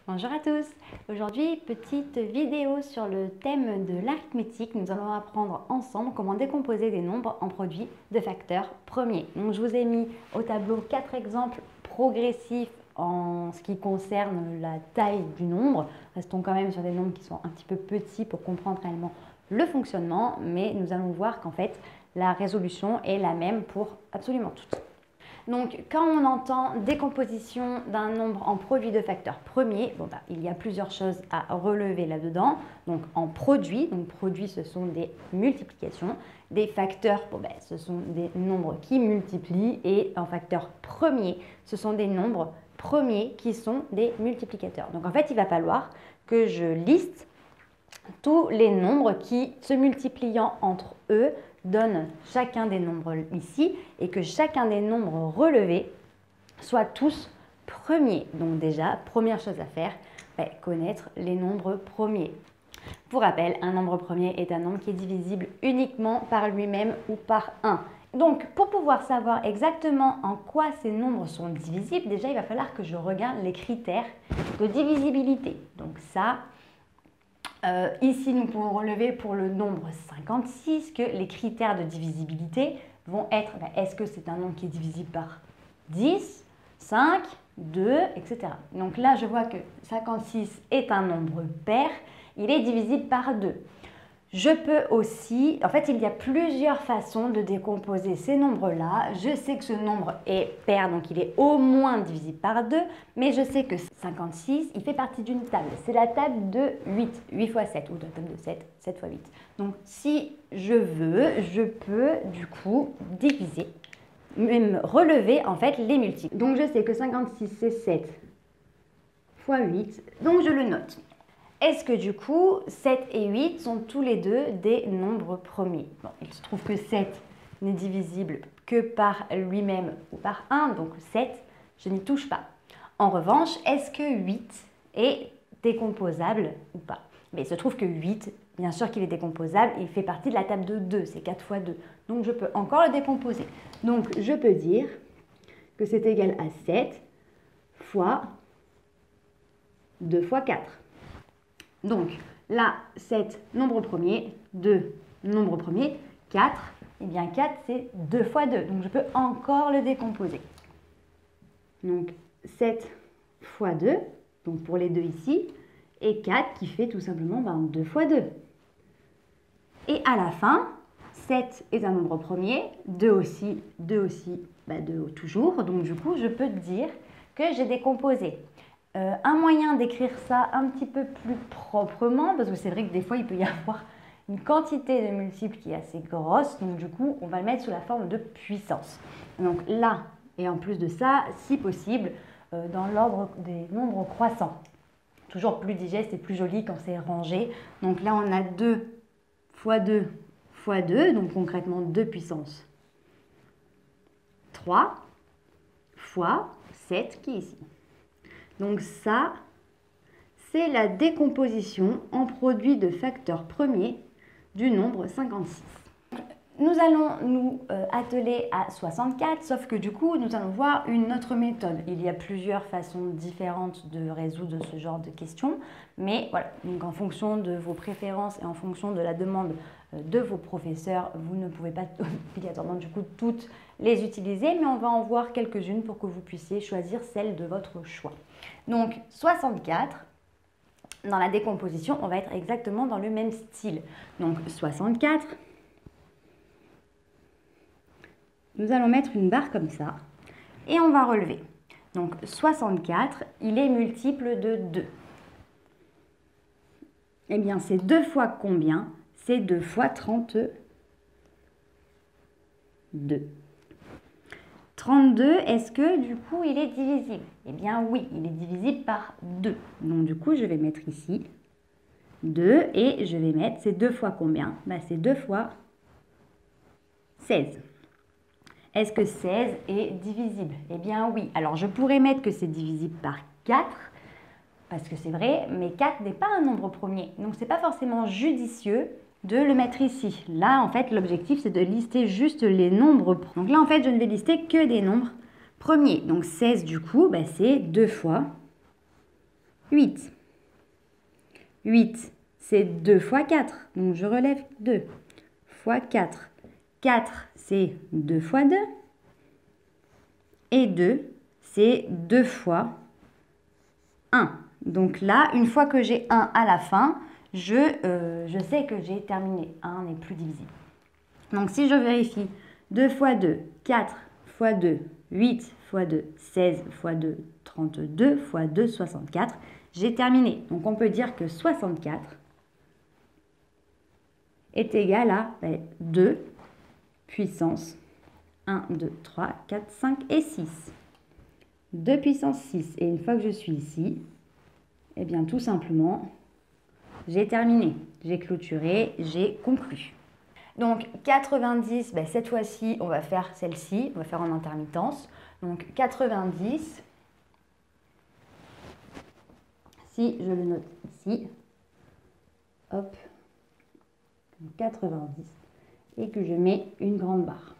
Bonjour à tous. Aujourd'hui, petite vidéo sur le thème de l'arithmétique. Nous allons apprendre ensemble comment décomposer des nombres en produits de facteurs premiers. Donc, je vous ai mis au tableau 4 exemples progressifs en ce qui concerne la taille du nombre. Restons quand même sur des nombres qui sont un petit peu petits pour comprendre réellement le fonctionnement, mais nous allons voir qu'en fait, la résolution est la même pour absolument toutes. Donc, quand on entend décomposition d'un nombre en produit de facteurs premiers, il y a plusieurs choses à relever là-dedans. Donc, en produit, ce sont des multiplications. Des facteurs, ce sont des nombres qui multiplient. Et en facteur premier, ce sont des nombres premiers qui sont des multiplicateurs. Donc, en fait, il va falloir que je liste tous les nombres qui, se multipliant entre eux, donnent chacun des nombres ici et que chacun des nombres relevés soient tous premiers. Donc déjà, première chose à faire, connaître les nombres premiers. Pour rappel, un nombre premier est un nombre qui est divisible uniquement par lui-même ou par 1. Donc, pour pouvoir savoir exactement en quoi ces nombres sont divisibles, déjà, il va falloir que je regarde les critères de divisibilité. Donc ça, ici, nous pouvons relever pour le nombre 56 que les critères de divisibilité vont être, est-ce que c'est un nombre qui est divisible par 10, 5, 2, etc. Donc là, je vois que 56 est un nombre pair, il est divisible par 2. Je peux aussi, en fait, il y a plusieurs façons de décomposer ces nombres-là. Je sais que ce nombre est pair, donc il est au moins divisible par 2, mais je sais que 56, il fait partie d'une table. C'est la table de 8, 8 fois 7, ou de la table de 7, 7 fois 8. Donc, si je veux, je peux du coup diviser, même relever en fait les multiples. Donc, je sais que 56, c'est 7 fois 8, donc je le note. Est-ce que du coup, 7 et 8 sont tous les deux des nombres premiers? Bon, il se trouve que 7 n'est divisible que par lui-même ou par 1, donc 7, je n'y touche pas. En revanche, est-ce que 8 est décomposable ou pas? Mais il se trouve que 8, bien sûr qu'il est décomposable, il fait partie de la table de 2, c'est 4 fois 2. Donc je peux encore le décomposer. Donc je peux dire que c'est égal à 7 fois 2 fois 4. Donc là, 7, nombre premier, 2, nombre premier, 4, et bien 4, c'est 2 fois 2. Donc je peux encore le décomposer. Donc 7 fois 2, donc pour les deux ici, et 4 qui fait tout simplement 2 fois 2. Et à la fin, 7 est un nombre premier, 2 aussi, 2 toujours. Donc du coup, je peux dire que j'ai décomposé. Un moyen d'écrire ça un petit peu plus proprement, parce que c'est vrai que des fois, il peut y avoir une quantité de multiples qui est assez grosse, donc du coup, on va le mettre sous la forme de puissance. Donc là, et en plus de ça, si possible, dans l'ordre des nombres croissants. Toujours plus digeste et plus joli quand c'est rangé. Donc là, on a 2 fois 2 fois 2, donc concrètement 2 puissance 3 fois 7 qui est ici. Donc ça, c'est la décomposition en produit de facteurs premiers du nombre 56. Nous allons nous atteler à 64, sauf que du coup, nous allons voir une autre méthode. Il y a plusieurs façons différentes de résoudre ce genre de questions, mais voilà, donc en fonction de vos préférences et en fonction de la demande de vos professeurs, vous ne pouvez pas obligatoirement du coup toutes les utiliser, mais on va en voir quelques-unes pour que vous puissiez choisir celle de votre choix. Donc 64, dans la décomposition, on va être exactement dans le même style. Donc 64, nous allons mettre une barre comme ça et on va relever. Donc 64, il est multiple de 2. Eh bien, c'est 2 fois combien? C'est 2 fois 32. 32, est-ce que du coup il est divisible? Eh bien oui, il est divisible par 2. Donc du coup, je vais mettre ici 2 et je vais mettre, c'est 2 fois combien? C'est 2 fois 16. Est-ce que 16 est divisible? Eh bien oui. Alors je pourrais mettre que c'est divisible par 4, parce que c'est vrai, mais 4 n'est pas un nombre premier. Donc ce n'est pas forcément judicieux de le mettre ici. Là, en fait, l'objectif, c'est de lister juste les nombres. Donc là, en fait, je ne vais lister que des nombres premiers. Donc 16, du coup, c'est 2 fois 8. 8, c'est 2 fois 4. Donc, je relève 2 fois 4. 4, c'est 2 fois 2. Et 2, c'est 2 fois 1. Donc là, une fois que j'ai 1 à la fin, je sais que j'ai terminé. 1 n'est plus divisible. Donc, si je vérifie 2 fois 2, 4 fois 2, 8 fois 2, 16 fois 2, 32 fois 2, 64. J'ai terminé. Donc, on peut dire que 64 est égal à 2 puissance 1, 2, 3, 4, 5 et 6. 2 puissance 6. Et une fois que je suis ici, eh bien, tout simplement, j'ai terminé. J'ai clôturé, j'ai conclu. Donc, 90, cette fois-ci, on va faire celle-ci. On va faire en intermittence. Donc, 90, si je le note ici, hop, 90, et que je mets une grande barre.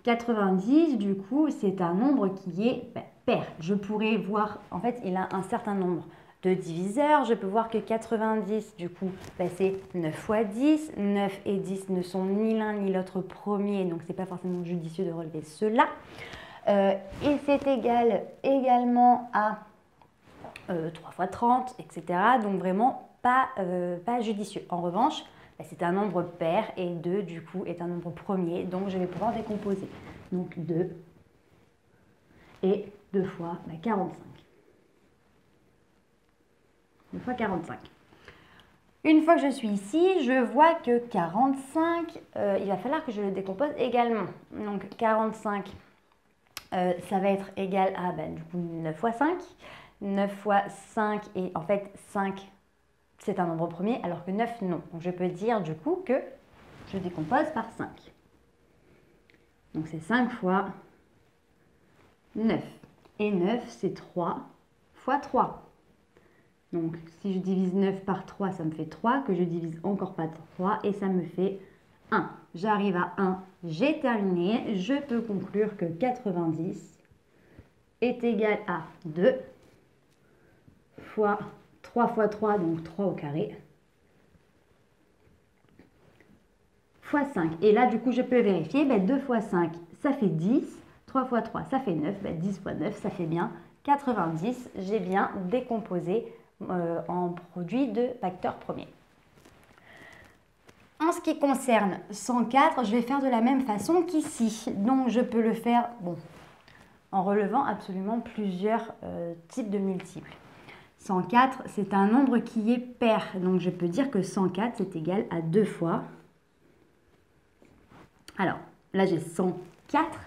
90, du coup, c'est un nombre qui est pair. Je pourrais voir, en fait, il a un certain nombre de diviseurs. Je peux voir que 90, du coup, c'est 9 fois 10. 9 et 10 ne sont ni l'un ni l'autre premier, donc ce n'est pas forcément judicieux de relever cela. Et c'est égal également à 3 fois 30, etc. Donc vraiment pas judicieux. En revanche, c'est un nombre pair et 2 du coup est un nombre premier, donc je vais pouvoir décomposer. Donc 2 et 2 fois 45. 2 fois 45. Une fois que je suis ici, je vois que 45, il va falloir que je le décompose également. Donc 45, ça va être égal à du coup 9 fois 5. 9 fois 5 et en fait 5 c'est un nombre premier alors que 9 non. Donc je peux dire du coup que je décompose par 5. Donc c'est 5 fois 9. Et 9 c'est 3 fois 3. Donc si je divise 9 par 3 ça me fait 3, que je divise encore par 3 et ça me fait 1. J'arrive à 1, j'ai terminé. Je peux conclure que 90 est égal à 2 fois 3 fois 3, donc 3 au carré, fois 5. Et là, du coup, je peux vérifier, 2 fois 5, ça fait 10. 3 fois 3, ça fait 9. 10 fois 9, ça fait bien 90. J'ai bien décomposé en produit de facteurs premiers. En ce qui concerne 104, je vais faire de la même façon qu'ici. Donc, je peux le faire en relevant absolument plusieurs types de multiples. 104, c'est un nombre qui est pair. Donc, je peux dire que 104, c'est égal à 2 fois. Alors, là, j'ai 104.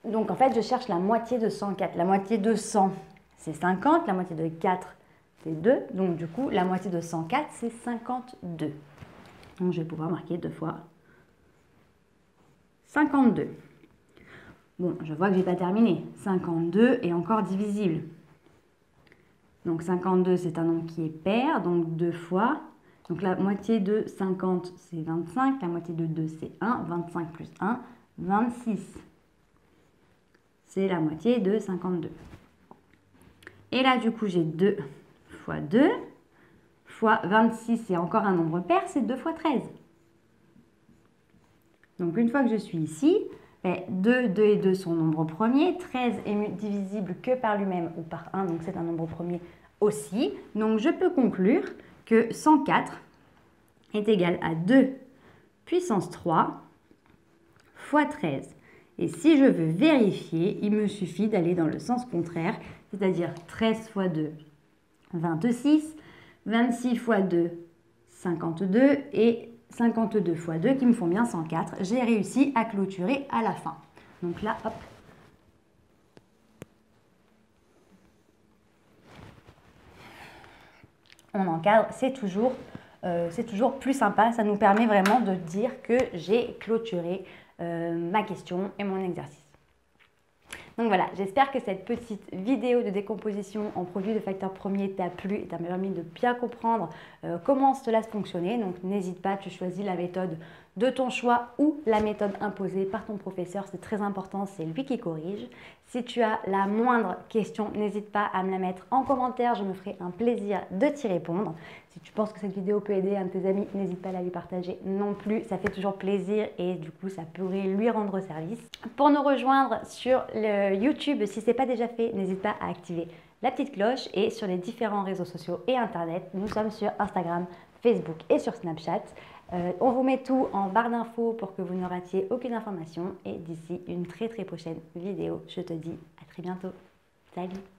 Donc, en fait, je cherche la moitié de 104. La moitié de 100, c'est 50. La moitié de 4, c'est 2. Donc, du coup, la moitié de 104, c'est 52. Donc, je vais pouvoir marquer 2 fois 52. Bon, je vois que je n'ai pas terminé. 52 est encore divisible. Donc 52, c'est un nombre qui est pair, donc 2 fois. Donc la moitié de 50, c'est 25. La moitié de 2, c'est 1. 25 plus 1, 26. C'est la moitié de 52. Et là, du coup, j'ai 2 fois 2 fois 26, c'est encore un nombre pair, c'est 2 fois 13. Donc une fois que je suis ici, 2, 2 et 2 sont nombres premiers. 13 est divisible que par lui-même ou par 1, donc c'est un nombre premier aussi. Donc je peux conclure que 104 est égal à 2 puissance 3 fois 13. Et si je veux vérifier, il me suffit d'aller dans le sens contraire, c'est-à-dire 13 fois 2, 26, 26 fois 2, 52 et 52 fois 2 qui me font bien 104. J'ai réussi à clôturer à la fin. Donc là, hop. On encadre, c'est toujours plus sympa. Ça nous permet vraiment de dire que j'ai clôturé ma question et mon exercice. Donc voilà, j'espère que cette petite vidéo de décomposition en produits de facteurs premiers t'a plu et t'a permis de bien comprendre comment cela fonctionnait. Donc n'hésite pas, tu choisis la méthode de ton choix ou la méthode imposée par ton professeur. C'est très important, c'est lui qui corrige. Si tu as la moindre question, n'hésite pas à me la mettre en commentaire, je me ferai un plaisir de t'y répondre. Si tu penses que cette vidéo peut aider un de tes amis, n'hésite pas à la lui partager non plus, ça fait toujours plaisir et du coup ça pourrait lui rendre service. Pour nous rejoindre sur le YouTube, si ce n'est pas déjà fait, n'hésite pas à activer la petite cloche et sur les différents réseaux sociaux et internet, nous sommes sur Instagram, Facebook et sur Snapchat. On vous met tout en barre d'infos pour que vous ne ratiez aucune information et d'ici une très prochaine vidéo, je te dis à très bientôt. Salut!